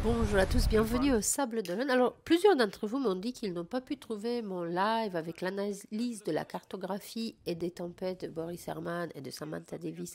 Bonjour à tous, bienvenue au Sable d'Olonne. Alors, plusieurs d'entre vous m'ont dit qu'ils n'ont pas pu trouver mon live avec l'analyse de la cartographie et des tempêtes de Boris Herman et de Samantha Davis.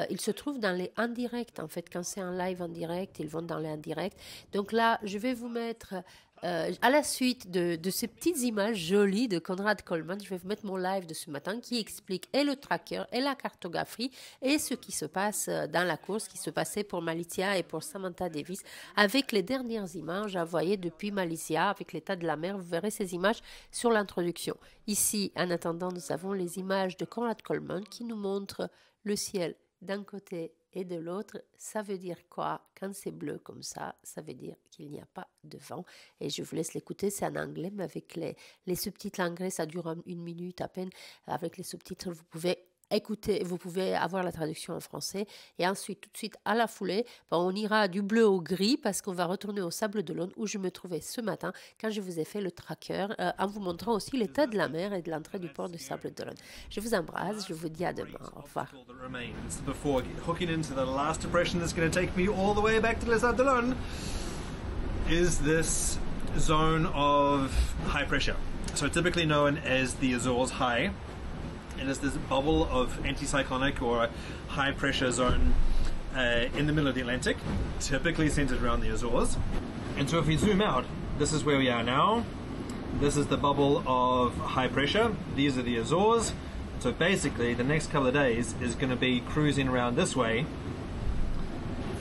Il se trouve dans les indirects, en fait, quand c'est un live en direct, ils vont dans les indirects. Donc là, je vais vous mettre à la suite de ces petites images jolies de Conrad Coleman, je vais vous mettre mon live de ce matin qui explique et le tracker et la cartographie et ce qui se passe dans la course, qui se passait pour Malizia et pour Samantha Davis, avec les dernières images envoyées depuis Malizia avec l'état de la mer. Vous verrez ces images sur l'introduction. Ici, en attendant, nous avons les images de Conrad Coleman qui nous montrent le ciel d'un côté et de l'autre. Ça veut dire quoi? Quand c'est bleu comme ça veut dire qu'il n'y a pas de vent. Et je vous laisse l'écouter, c'est en anglais, mais avec les sous-titres anglais, ça dure une minute à peine. Avec les sous-titres, vous pouvez écouter, vous pouvez avoir la traduction en français. Et ensuite, tout de suite, à la foulée, on ira du bleu au gris parce qu'on va retourner au Sable d'Olonne où je me trouvais ce matin quand je vous ai fait le tracker en vous montrant aussi l'état de la mer et de l'entrée du port du Sable d'Olonne. Je vous embrasse, je vous dis à demain. Au revoir. Before hooking into the last depression that's going to take me all the way back to Les Sables d'Olonne is this zone of high pressure. So typically known as the Azores High. It is this bubble of anticyclonic or high pressure zone in the middle of the Atlantic, typically centered around the Azores. And so if we zoom out, this is where we are now. This is the bubble of high pressure. These are the Azores. So basically, the next couple of days is going to be cruising around this way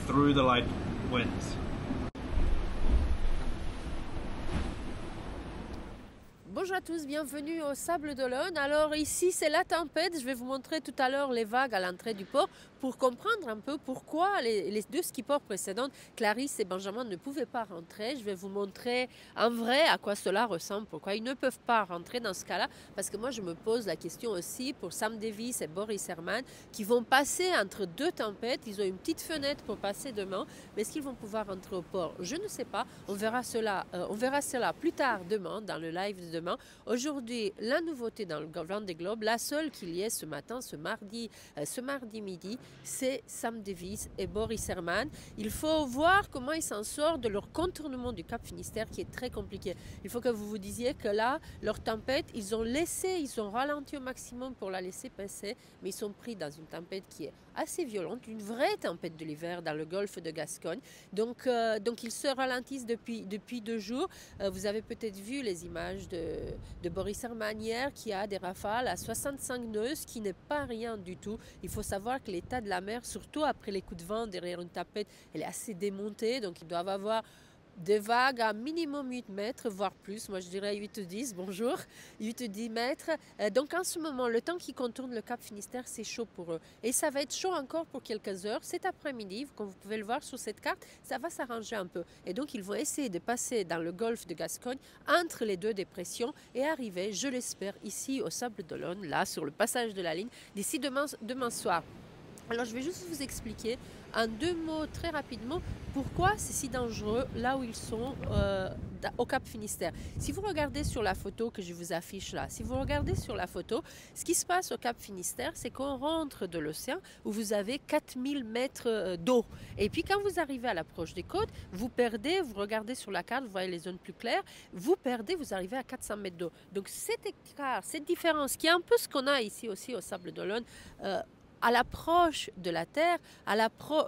through the light winds. Bonjour à tous, bienvenue au Sable d'Olonne. Alors ici c'est la tempête, je vais vous montrer tout à l'heure les vagues à l'entrée du port pour comprendre un peu pourquoi les deux skippers précédents, Clarisse et Benjamin, ne pouvaient pas rentrer. Je vais vous montrer en vrai à quoi cela ressemble, pourquoi ils ne peuvent pas rentrer dans ce cas-là, parce que moi je me pose la question aussi pour Sam Davis et Boris Herman qui vont passer entre deux tempêtes. Ils ont une petite fenêtre pour passer demain, mais est-ce qu'ils vont pouvoir rentrer au port? Je ne sais pas, on verra cela plus tard demain dans le live de demain. Aujourd'hui, la nouveauté dans le Vendée Globe, la seule qu'il y ait ce matin, ce mardi midi, c'est Sam Davis et Boris Herman. Il faut voir comment ils s'en sortent de leur contournement du Cap Finistère qui est très compliqué. Il faut que vous vous disiez que là, leur tempête, ils ont ralenti au maximum pour la laisser passer, mais ils sont pris dans une tempête qui est assez violente, une vraie tempête de l'hiver dans le golfe de Gascogne. Donc ils se ralentissent depuis 2 jours. Vous avez peut-être vu les images de Boris Herman hier qui a des rafales à 65 nœuds, ce qui n'est pas rien du tout. Il faut savoir que l'état de la mer, surtout après les coups de vent derrière une tempête, elle est assez démontée, donc ils doivent avoir des vagues à minimum 8 mètres, voire plus. Moi, je dirais 8 ou 10, bonjour, 8 ou 10 mètres. Donc, en ce moment, le temps qui contourne le Cap Finistère, c'est chaud pour eux. Et ça va être chaud encore pour quelques heures. Cet après-midi, comme vous pouvez le voir sur cette carte, ça va s'arranger un peu. Et donc, ils vont essayer de passer dans le golfe de Gascogne, entre les deux dépressions, et arriver, je l'espère, ici au Sable d'Olonne, là, sur le passage de la ligne, d'ici demain soir. Alors, je vais juste vous expliquer en 2 mots très rapidement pourquoi c'est si dangereux là où ils sont au Cap Finistère. Si vous regardez sur la photo que je vous affiche là, si vous regardez sur la photo, ce qui se passe au Cap Finistère, c'est qu'on rentre de l'océan où vous avez 4000 mètres d'eau. Et puis quand vous arrivez à l'approche des côtes, vous perdez, vous regardez sur la carte, vous voyez les zones plus claires, vous perdez, vous arrivez à 400 mètres d'eau. Donc cet écart, cette différence, qui est un peu ce qu'on a ici aussi au Sable d'Olonne, à l'approche de la Terre,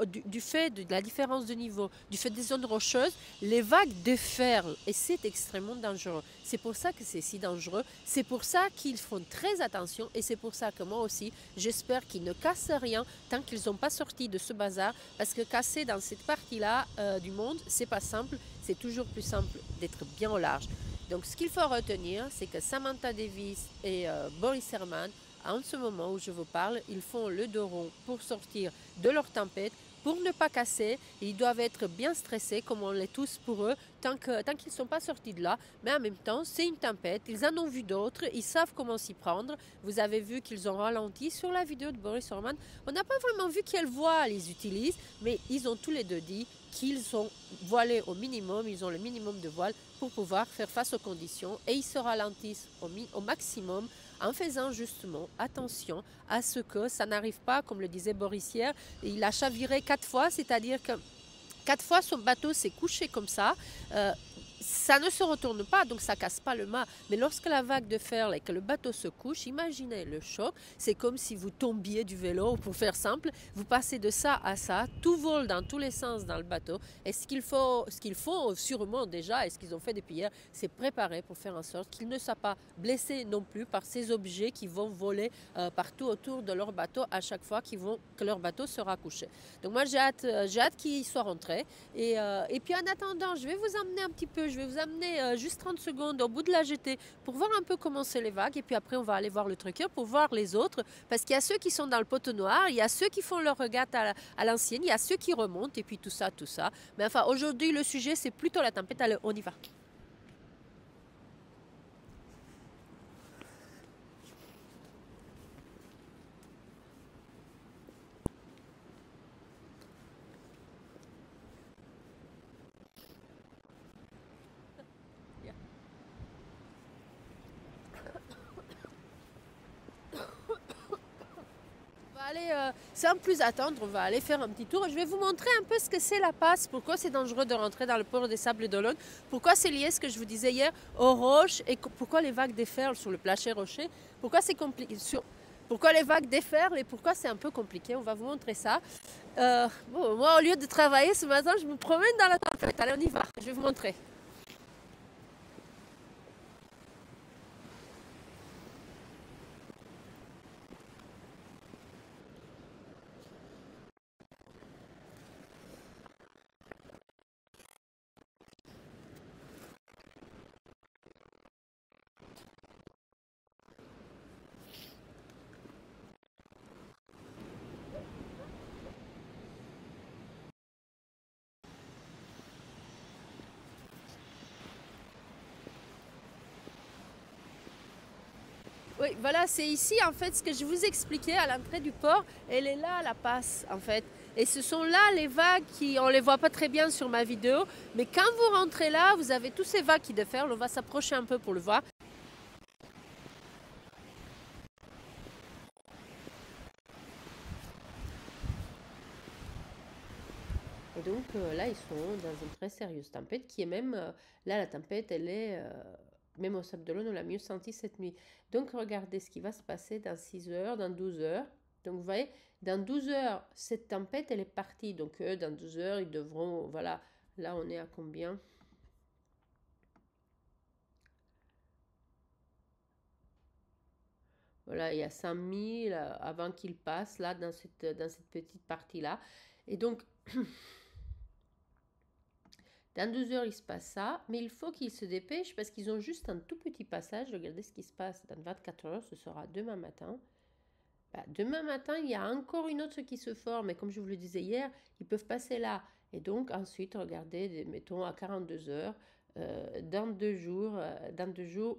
du fait de la différence de niveau, du fait des zones rocheuses, les vagues déferlent et c'est extrêmement dangereux. C'est pour ça que c'est si dangereux, c'est pour ça qu'ils font très attention et c'est pour ça que moi aussi, j'espère qu'ils ne cassent rien tant qu'ils n'ont pas sorti de ce bazar, parce que casser dans cette partie-là du monde, c'est pas simple, c'est toujours plus simple d'être bien au large. Donc ce qu'il faut retenir, c'est que Samantha Davis et Boris Herman, en ce moment où je vous parle, ils font le dos rond pour sortir de leur tempête, pour ne pas casser. Ils doivent être bien stressés, comme on l'est tous pour eux, tant qu'ils ne sont pas sortis de là. Mais en même temps, c'est une tempête, ils en ont vu d'autres, ils savent comment s'y prendre. Vous avez vu qu'ils ont ralenti sur la vidéo de Boris Herman. On n'a pas vraiment vu quelle voile ils utilisent, mais ils ont tous les deux dit qu'ils sont voilés au minimum, ils ont le minimum de voile pour pouvoir faire face aux conditions et ils se ralentissent au maximum en faisant justement attention à ce que ça n'arrive pas, comme le disait Boris hier, il a chaviré 4 fois, c'est-à-dire que 4 fois son bateau s'est couché comme ça ne se retourne pas, donc ça casse pas le mât. Mais lorsque la vague de fer et que le bateau se couche, imaginez le choc. C'est comme si vous tombiez du vélo, pour faire simple. Vous passez de ça à ça, tout vole dans tous les sens dans le bateau. Et ce qu'il faut sûrement déjà, et ce qu'ils ont fait depuis hier, c'est préparer pour faire en sorte qu'ils ne soient pas blessés non plus par ces objets qui vont voler partout autour de leur bateau à chaque fois que leur bateau sera couché. Donc moi j'ai hâte qu'ils soient rentrés. Et puis en attendant, je vais vous emmener un petit peu, je vais vous amener juste 30 secondes au bout de la jetée pour voir un peu comment c'est les vagues. Et puis après, on va aller voir le trucker pour voir les autres. Parce qu'il y a ceux qui sont dans le poteau noir, il y a ceux qui font leur regate à l'ancienne, il y a ceux qui remontent et puis tout ça, tout ça. Mais enfin, aujourd'hui, le sujet, c'est plutôt la tempête. Allez, on y va. Sans plus attendre, on va aller faire un petit tour. Je vais vous montrer un peu ce que c'est la passe, pourquoi c'est dangereux de rentrer dans le port des Sables d'Olonne, pourquoi c'est lié, ce que je vous disais hier, aux roches et pourquoi les vagues déferlent sur le plaché rocher, pourquoi c'est compliqué, pourquoi les vagues déferlent et pourquoi c'est un peu compliqué. On va vous montrer ça. Moi, au lieu de travailler ce matin, je me promène dans la tempête. Allez, on y va. Je vais vous montrer. Oui, voilà, c'est ici en fait ce que je vous expliquais à l'entrée du port. Elle est là, la passe en fait. Et ce sont là les vagues on ne les voit pas très bien sur ma vidéo. Mais quand vous rentrez là, vous avez tous ces vagues qui déferlent. On va s'approcher un peu pour le voir. Et donc là, ils sont dans une très sérieuse tempête qui est même... là, la tempête, elle est... même au Sable d'Olonne, on l'a mieux senti cette nuit. Donc regardez ce qui va se passer dans 6 heures, dans 12 heures. Donc vous voyez, dans 12 heures, cette tempête, elle est partie. Donc eux, dans 12 heures, ils devront... Voilà, là, on est à combien? Voilà, il y a 100 000 avant qu'ils passent, là, dans cette petite partie-là. Et donc... Dans 12 heures, il se passe ça, mais il faut qu'ils se dépêchent parce qu'ils ont juste un tout petit passage. Regardez ce qui se passe dans 24 heures, ce sera demain matin. Demain matin, il y a encore une autre qui se forme, et comme je vous le disais hier, ils peuvent passer là. Et donc ensuite, regardez, mettons à 42 heures, dans 2 jours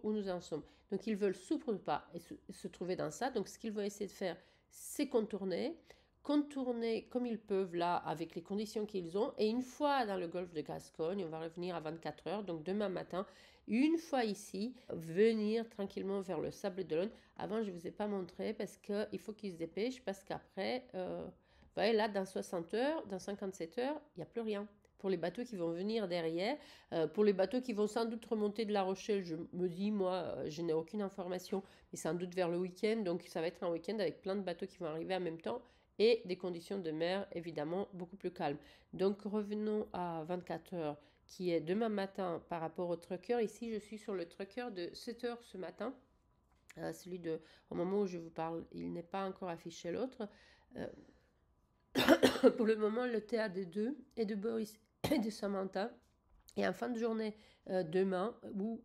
où nous en sommes. Donc ils veulent surtout pas se trouver dans ça. Donc ce qu'ils vont essayer de faire, c'est contourner comme ils peuvent là avec les conditions qu'ils ont. Et une fois dans le golfe de Gascogne, on va revenir à 24 heures, donc demain matin, une fois ici, venir tranquillement vers le Sable d'Olonne. Avant, je ne vous ai pas montré parce qu'il faut qu'ils se dépêchent parce qu'après, vous voyez là, dans 60 heures, dans 57 heures, il n'y a plus rien. Pour les bateaux qui vont venir derrière, pour les bateaux qui vont sans doute remonter de La Rochelle, je me dis, moi, je n'ai aucune information, mais sans doute vers le week-end, donc ça va être un week-end avec plein de bateaux qui vont arriver en même temps et des conditions de mer évidemment beaucoup plus calmes. Donc revenons à 24 heures qui est demain matin par rapport au trucker. Ici je suis sur le trucker de 7 heures ce matin. Celui de, au moment où je vous parle, il n'est pas encore affiché l'autre. Pour le moment, le TAD2 est de Boris et de Samantha. Et en fin de journée demain, vous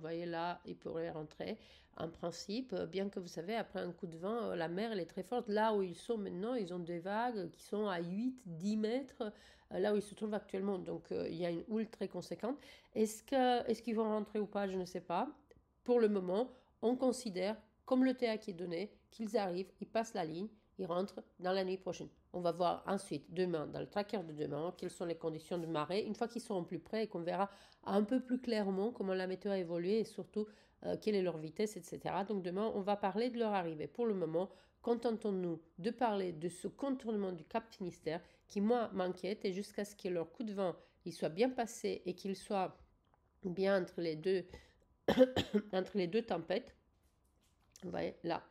voyez là, il pourrait rentrer. En principe, bien que vous savez, après un coup de vent, la mer elle est très forte. Là où ils sont maintenant, ils ont des vagues qui sont à 8-10 mètres, là où ils se trouvent actuellement. Donc il y a une houle très conséquente. Est-ce qu'ils vont rentrer ou pas? Je ne sais pas. Pour le moment, on considère, comme le TA qui est donné, qu'ils arrivent, ils passent la ligne, ils rentrent dans la nuit prochaine. On va voir ensuite, demain, dans le tracker de demain, quelles sont les conditions de marée, une fois qu'ils seront plus près et qu'on verra un peu plus clairement comment la météo a évolué et surtout quelle est leur vitesse, etc. Donc demain, on va parler de leur arrivée. Pour le moment, contentons-nous de parler de ce contournement du Cap Finistère qui, moi, m'inquiète, et jusqu'à ce que leur coup de vent il soit bien passé et qu'il soit bien entre les deux, entre les deux tempêtes. Vous voyez, là.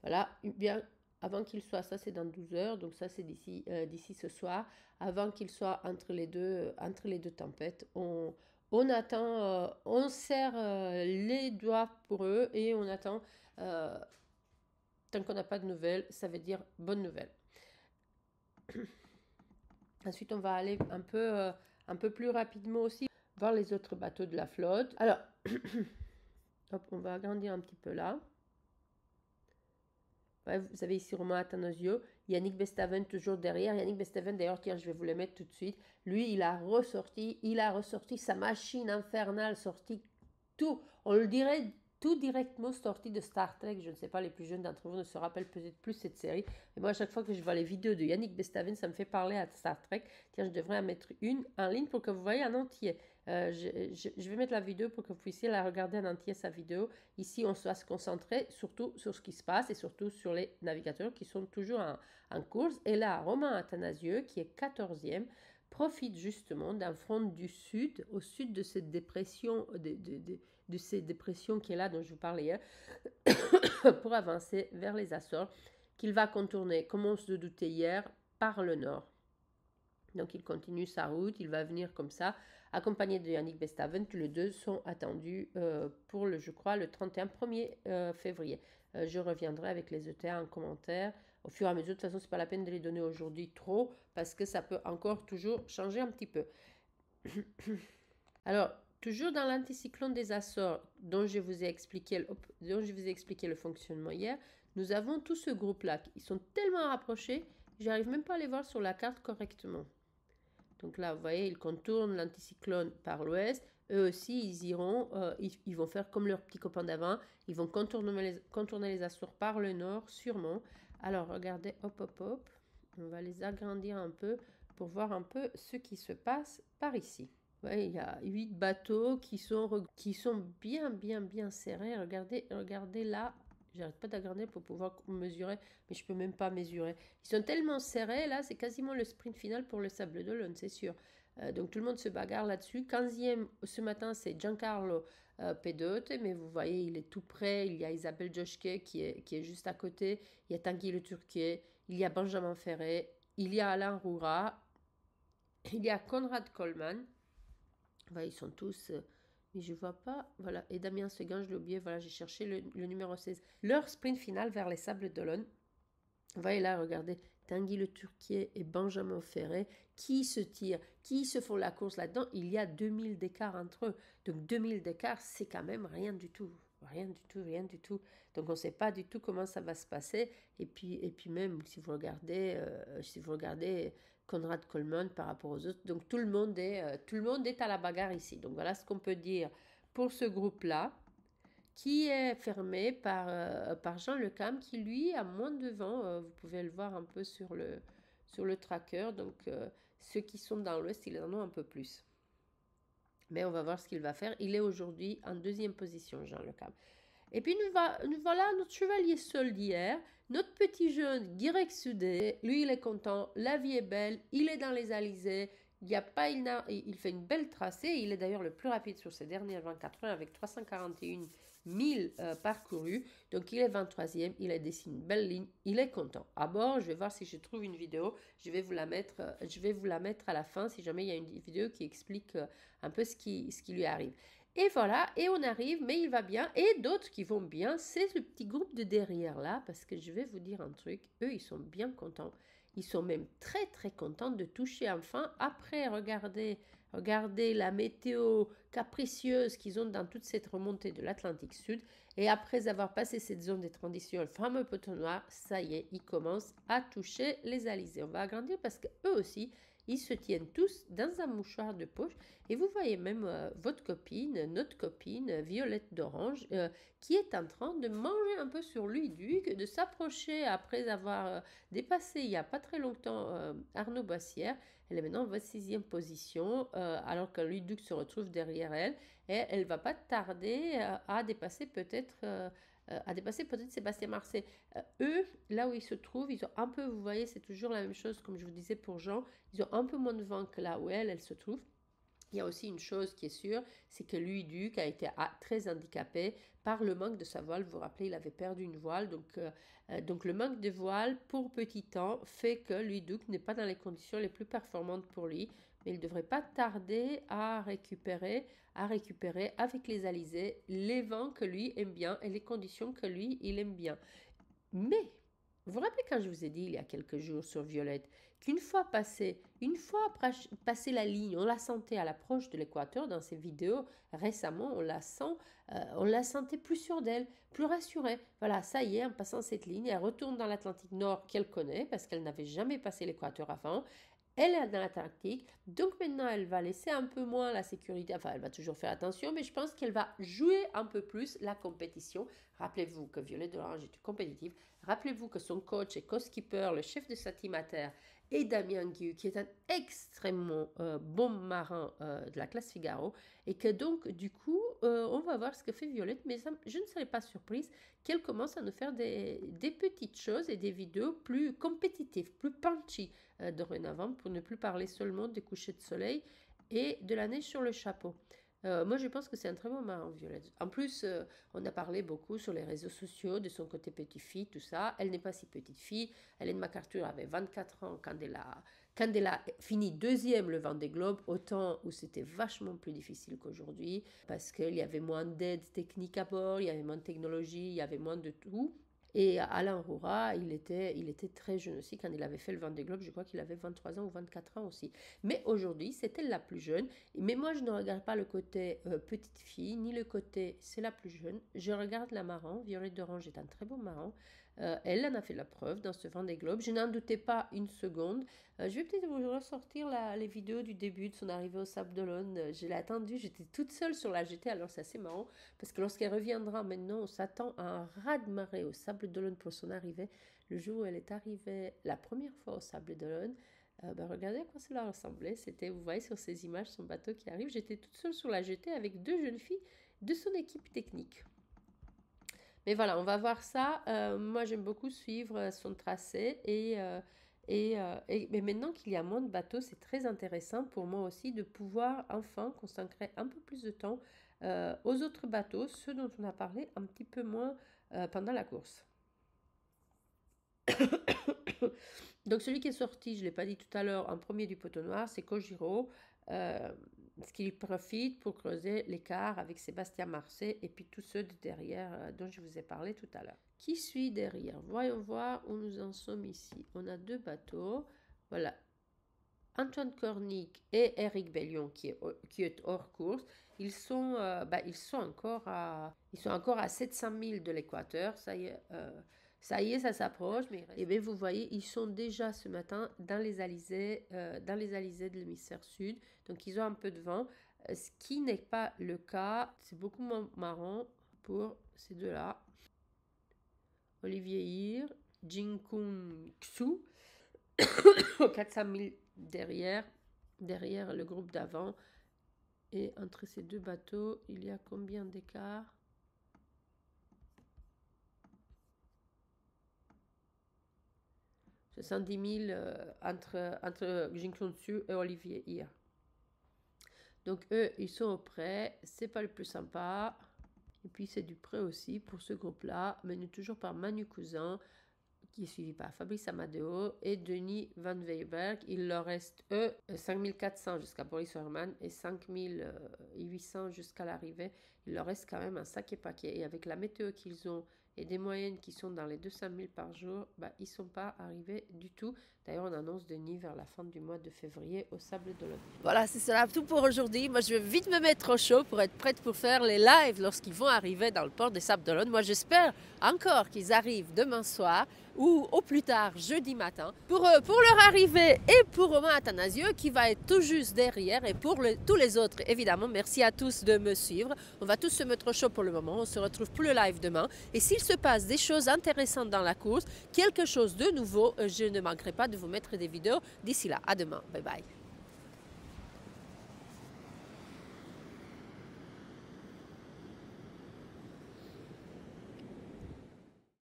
Voilà, bien avant qu'il soit, ça c'est dans 12 heures, donc ça c'est d'ici ce soir, avant qu'il soit entre les deux tempêtes, on attend, on serre les doigts pour eux et on attend, tant qu'on n'a pas de nouvelles, ça veut dire bonne nouvelle. Ensuite, on va aller un peu plus rapidement aussi voir les autres bateaux de la flotte. Alors, hop, on va agrandir un petit peu là. Ouais, vous avez ici Romain Athanasio, Yannick Bestaven toujours derrière. Yannick Bestaven, d'ailleurs, tiens, je vais vous le mettre tout de suite. Lui, il a ressorti sa machine infernale, sorti tout, on le dirait tout directement sorti de Star Trek. Je ne sais pas, les plus jeunes d'entre vous ne se rappellent peut-être plus cette série. Mais moi, à chaque fois que je vois les vidéos de Yannick Bestaven, ça me fait parler à Star Trek. Tiens, je devrais en mettre une en ligne pour que vous voyez en entier. Je vais mettre la vidéo pour que vous puissiez la regarder en entier, sa vidéo. Ici, on va se concentrer surtout sur ce qui se passe et surtout sur les navigateurs qui sont toujours en course. Et là, Romain Athanasieux, qui est 14e, profite justement d'un front du sud, au sud de cette dépression, de ces dépressions qui est là, dont je vous parlais hier, pour avancer vers les Açores, qu'il va contourner, comme on se doutait hier, par le nord. Donc il continue sa route, il va venir comme ça, accompagné de Yannick Bestaven. Tous les deux sont attendus pour, je crois, le 1er février. Je reviendrai avec les ETA en commentaire au fur et à mesure. De toute façon, ce n'est pas la peine de les donner aujourd'hui trop, parce que ça peut encore toujours changer un petit peu. Alors, toujours dans l'anticyclone des Açores, dont je vous ai expliqué le fonctionnement hier, nous avons tout ce groupe-là. Ils sont tellement rapprochés, j'arrive même pas à les voir sur la carte correctement. Donc là, vous voyez, ils contournent l'anticyclone par l'ouest. Eux aussi, ils iront, ils vont faire comme leurs petits copains d'avant. Ils vont contourner les Açores par le nord, sûrement. Alors, regardez, hop, hop, hop. On va les agrandir un peu pour voir un peu ce qui se passe par ici. Vous voyez, il y a 8 bateaux qui sont bien serrés. Regardez là. J'arrête pas d'agrandir pour pouvoir mesurer, mais je peux même pas mesurer. Ils sont tellement serrés, là, c'est quasiment le sprint final pour le Sable d'Olonne, c'est sûr. Donc tout le monde se bagarre là-dessus. 15e ce matin, c'est Giancarlo Pedote, mais vous voyez, il est tout près. Il y a Isabelle Joschke qui est juste à côté. Il y a Tanguy Le Turquier. Il y a Benjamin Ferré. Il y a Alain Roura. Il y a Konrad Coleman. Voilà, ils sont tous... mais je ne vois pas, voilà, et Damien Seguin, je l'ai oublié, voilà, j'ai cherché le numéro 16. Leur sprint final vers les Sables d'Olonne. Vous voyez là, regardez, Tanguy Le Turquier et Benjamin Ferré, qui se tirent, qui se font la course là-dedans. Il y a 2000 d'écart entre eux. Donc 2000 d'écart, c'est quand même rien du tout. Rien du tout. Donc on ne sait pas du tout comment ça va se passer. Et puis même, si vous regardez Konrad Coleman par rapport aux autres, donc tout le monde est à la bagarre ici. Donc voilà ce qu'on peut dire pour ce groupe-là, qui est fermé par Jean Le Cam, qui lui a moins de vent. Vous pouvez le voir un peu sur le tracker. Donc ceux qui sont dans l'ouest, ils en ont un peu plus. Mais on va voir ce qu'il va faire. Il est aujourd'hui en 2e position, Jean Le Cam. Et puis nous voilà notre chevalier seul d'hier, notre petit jeune Guirec Sudé. Lui, il est content, la vie est belle, il est dans les alizés. Il fait une belle tracée. Il est d'ailleurs le plus rapide sur ces dernières 24 heures avec 341 000 parcourus. Donc il est 23e, il a dessiné une belle ligne, il est content. À bord, je vais voir si je trouve une vidéo. Je vais vous la mettre à la fin si jamais il y a une vidéo qui explique un peu ce qui lui arrive. Et voilà, et on arrive, mais il va bien. Et d'autres qui vont bien, c'est le petit groupe de derrière là, parce que je vais vous dire un truc, eux, ils sont bien contents. Ils sont même très très contents de toucher enfin, après regarder la météo capricieuse qu'ils ont dans toute cette remontée de l'Atlantique Sud. Et après avoir passé cette zone de transition, le fameux poteau noir, ça y est, ils commencent à toucher les alizés. On va agrandir parce qu'eux aussi, ils se tiennent tous dans un mouchoir de poche. Et vous voyez même notre copine, Violette d'Orange, qui est en train de manger un peu sur l'huiduc, de s'approcher après avoir dépassé il n'y a pas très longtemps Arnaud Boissière. Elle est maintenant en 26e position, alors que l'huiduc se retrouve derrière elle. Et elle ne va pas tarder à dépasser peut-être à dépasser peut-être Sébastien Marcet. Eux, là où ils se trouvent, ils ont un peu, vous voyez, c'est toujours la même chose comme je vous disais pour Jean, ils ont un peu moins de vent que là où elle se trouve. Il y a aussi une chose qui est sûre, c'est que Louis Duc a été très handicapé par le manque de sa voile. Vous vous rappelez, il avait perdu une voile. Donc le manque de voile pour petit temps fait que Louis Duc n'est pas dans les conditions les plus performantes pour lui. Mais il ne devrait pas tarder à récupérer avec les alizés les vents que lui aime bien et les conditions que lui, il aime bien. Mais vous vous rappelez quand je vous ai dit il y a quelques jours sur Violette qu'une fois passé la ligne, on la sentait à l'approche de l'équateur dans ces vidéos récemment, on la sentait plus sûre d'elle, plus rassurée. Voilà, ça y est, en passant cette ligne, elle retourne dans l'Atlantique Nord qu'elle connaît parce qu'elle n'avait jamais passé l'équateur avant. Elle est dans l'Atlantique, donc maintenant elle va laisser un peu moins la sécurité, enfin elle va toujours faire attention, mais je pense qu'elle va jouer un peu plus la compétition. Rappelez-vous que Violette Delarange est compétitive, rappelez-vous que son coach et co-skipper, le chef de sa team à terre, et Damien Guy, qui est un extrêmement bon marin de la classe Figaro, et que donc du coup on va voir ce que fait Violette, mais ça, je ne serais pas surprise qu'elle commence à nous faire des petites choses et des vidéos plus compétitives, plus punchy dorénavant, pour ne plus parler seulement des couchers de soleil et de la neige sur le chapeau. Moi, je pense que c'est un très bon marin, Violette. En plus, on a parlé beaucoup sur les réseaux sociaux de son côté petite fille, tout ça. Elle n'est pas si petite fille. Hélène MacArthur avait 24 ans quand elle a fini deuxième le Vendée Globe, autant où c'était vachement plus difficile qu'aujourd'hui, parce qu'il y avait moins d'aide technique à bord, il y avait moins de technologie, il y avait moins de tout. Et Alain Roura, il était très jeune aussi quand il avait fait le Vendée Globe. Je crois qu'il avait 23 ans ou 24 ans aussi. Mais aujourd'hui, c'est elle la plus jeune. Mais moi, je ne regarde pas le côté petite fille, ni le côté c'est la plus jeune. Je regarde la maran. Violette Delarange est un très bon maran. Elle en a fait la preuve dans ce Vendée Globe. Je n'en doutais pas une seconde. Je vais peut-être vous ressortir les vidéos du début de son arrivée au Sable d'Olonne. Je l'ai attendue, j'étais toute seule sur la jetée. Alors c'est assez marrant parce que lorsqu'elle reviendra maintenant, on s'attend à un raz-de-marée au Sable d'Olonne pour son arrivée. Le jour où elle est arrivée la première fois au Sable d'Olonne, regardez à quoi cela ressemblait. C'était, vous voyez sur ces images, son bateau qui arrive. J'étais toute seule sur la jetée avec 2 jeunes filles de son équipe technique. Mais voilà, on va voir ça. Moi, j'aime beaucoup suivre son tracé mais maintenant qu'il y a moins de bateaux, c'est très intéressant pour moi aussi de pouvoir enfin consacrer un peu plus de temps aux autres bateaux, ceux dont on a parlé un petit peu moins pendant la course. Donc celui qui est sorti, je ne l'ai pas dit tout à l'heure, en premier du poteau noir, c'est Kojiro. Ce qui profite pour creuser l'écart avec Sébastien Marcet et puis tous ceux de derrière dont je vous ai parlé tout à l'heure. Qui suit derrière? Voyons voir où nous en sommes ici. On a 2 bateaux. Voilà. Antoine Cornic et Eric Bellion qui est hors course. Ils sont encore à 700 000 de l'équateur. Ça y est, ça s'approche. Et bien, vous voyez, ils sont déjà ce matin dans les alizés de l'hémisphère sud. Donc, ils ont un peu de vent. Ce qui n'est pas le cas. C'est beaucoup moins marrant pour ces deux-là. Olivier Hir, Jinkun Xu, 400 000 derrière le groupe d'avant. Et entre ces 2 bateaux, il y a combien d'écart? « 70 000 entre Jinkun Xu et Olivier Hir. » Donc eux, ils sont au prêt. C'est pas le plus sympa. Et puis c'est du prêt aussi pour ce groupe-là, mené toujours par Manu Cousin, qui est suivi par Fabrice Amadeo et Denis Van Weyberg. Il leur reste, eux, 5400 jusqu'à Boris Herman et 5800 jusqu'à l'arrivée. Il leur reste quand même un sacré paquet. Et avec la météo qu'ils ont et des moyennes qui sont dans les 200 000 par jour, ils ne sont pas arrivés du tout. D'ailleurs, on annonce Denis vers la fin du mois de février au Sable d'Olonne. Voilà, c'est cela tout pour aujourd'hui. Moi, je vais vite me mettre au chaud pour être prête pour faire les lives lorsqu'ils vont arriver dans le port des Sables d'Olonne. Moi, j'espère encore qu'ils arrivent demain soir ou au plus tard jeudi matin pour leur arrivée et pour Romain Athanasiou qui va être tout juste derrière et pour tous les autres, évidemment. Merci à tous de me suivre. On va tous se mettre au chaud pour le moment. On se retrouve pour le live demain. Et s'il se passe des choses intéressantes dans la course, quelque chose de nouveau, je ne manquerai pas de vous mettre des vidéos. D'ici là, à demain. Bye bye.